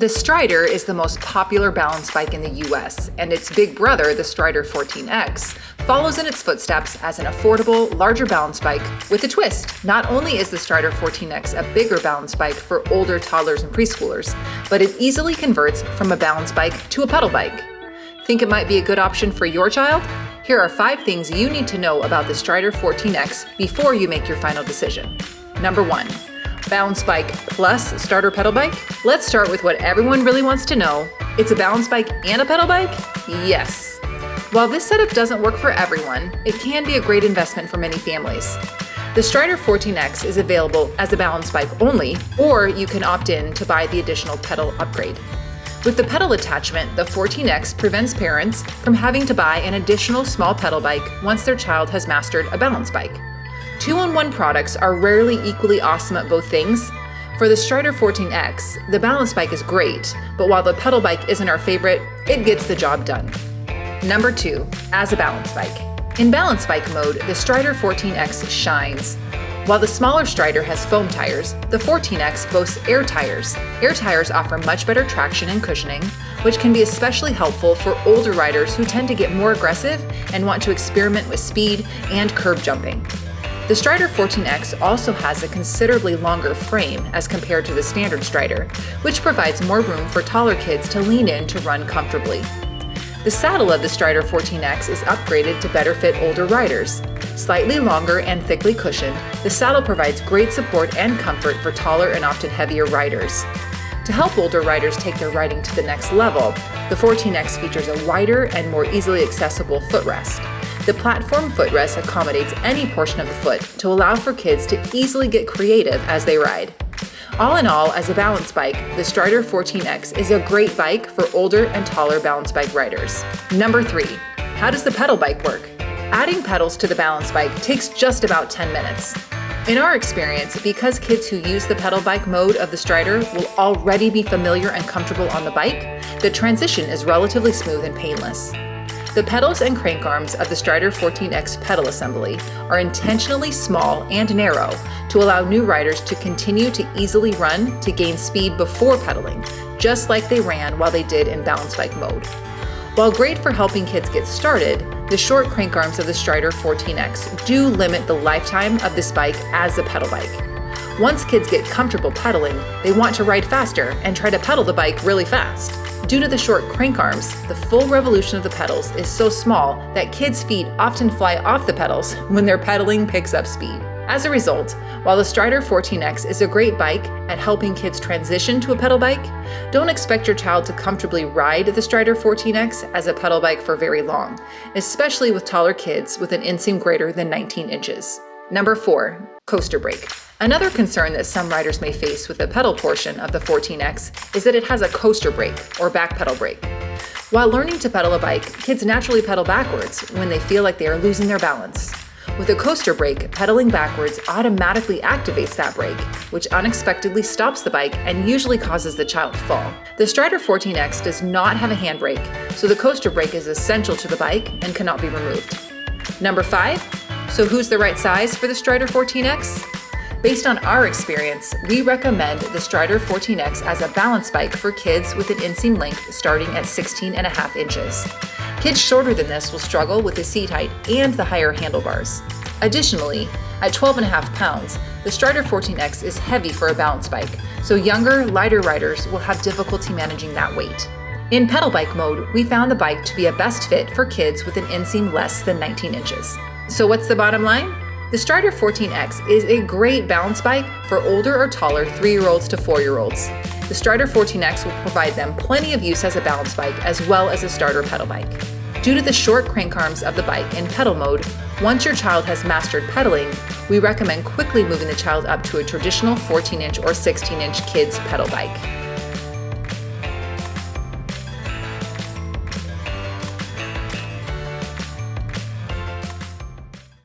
The Strider is the most popular balance bike in the US, and its big brother, the Strider 14X, follows in its footsteps as an affordable, larger balance bike with a twist. Not only is the Strider 14X a bigger balance bike for older toddlers and preschoolers, but it easily converts from a balance bike to a pedal bike. Think it might be a good option for your child? Here are 5 things you need to know about the Strider 14X before you make your final decision. Number 1. Balance bike plus starter pedal bike? Let's start with what everyone really wants to know. It's a balance bike and a pedal bike? Yes. While this setup doesn't work for everyone, it can be a great investment for many families. The Strider 14X is available as a balance bike only, or you can opt in to buy the additional pedal upgrade. With the pedal attachment, the 14X prevents parents from having to buy an additional small pedal bike once their child has mastered a balance bike. 2-in-1 products are rarely equally awesome at both things. For the Strider 14X, the balance bike is great, but while the pedal bike isn't our favorite, it gets the job done. Number 2, as a balance bike. In balance bike mode, the Strider 14X shines. While the smaller Strider has foam tires, the 14X boasts air tires. Air tires offer much better traction and cushioning, which can be especially helpful for older riders who tend to get more aggressive and want to experiment with speed and curb jumping. The Strider 14X also has a considerably longer frame as compared to the standard Strider, which provides more room for taller kids to lean in to run comfortably. The saddle of the Strider 14X is upgraded to better fit older riders. Slightly longer and thickly cushioned, the saddle provides great support and comfort for taller and often heavier riders. To help older riders take their riding to the next level, the 14X features a wider and more easily accessible footrest. The platform footrest accommodates any portion of the foot to allow for kids to easily get creative as they ride. All in all, as a balance bike, the Strider 14X is a great bike for older and taller balance bike riders. Number 3, how does the pedal bike work? Adding pedals to the balance bike takes just about 10 minutes. In our experience, because kids who use the pedal bike mode of the Strider will already be familiar and comfortable on the bike, the transition is relatively smooth and painless. The pedals and crank arms of the Strider 14X pedal assembly are intentionally small and narrow to allow new riders to continue to easily run to gain speed before pedaling, just like they ran while they did in balance bike mode. While great for helping kids get started, the short crank arms of the Strider 14X do limit the lifetime of this bike as a pedal bike. Once kids get comfortable pedaling, they want to ride faster and try to pedal the bike really fast. Due to the short crank arms, the full revolution of the pedals is so small that kids' feet often fly off the pedals when their pedaling picks up speed. As a result, while the Strider 14X is a great bike at helping kids transition to a pedal bike, don't expect your child to comfortably ride the Strider 14X as a pedal bike for very long, especially with taller kids with an inseam greater than 19 inches. Number 4, coaster brake. Another concern that some riders may face with the pedal portion of the 14X is that it has a coaster brake or back pedal brake. While learning to pedal a bike, kids naturally pedal backwards when they feel like they are losing their balance. With a coaster brake, pedaling backwards automatically activates that brake, which unexpectedly stops the bike and usually causes the child to fall. The Strider 14X does not have a handbrake, so the coaster brake is essential to the bike and cannot be removed. Number 5, so who's the right size for the Strider 14X? Based on our experience, we recommend the Strider 14X as a balance bike for kids with an inseam length starting at 16.5 inches. Kids shorter than this will struggle with the seat height and the higher handlebars. Additionally, at 12.5 pounds, the Strider 14X is heavy for a balance bike, so younger, lighter riders will have difficulty managing that weight. In pedal bike mode, we found the bike to be a best fit for kids with an inseam less than 19 inches. So what's the bottom line? The Strider 14X is a great balance bike for older or taller 3-year-olds to 4-year-olds. The Strider 14X will provide them plenty of use as a balance bike as well as a starter pedal bike. Due to the short crank arms of the bike in pedal mode, once your child has mastered pedaling, we recommend quickly moving the child up to a traditional 14-inch or 16-inch kids pedal bike.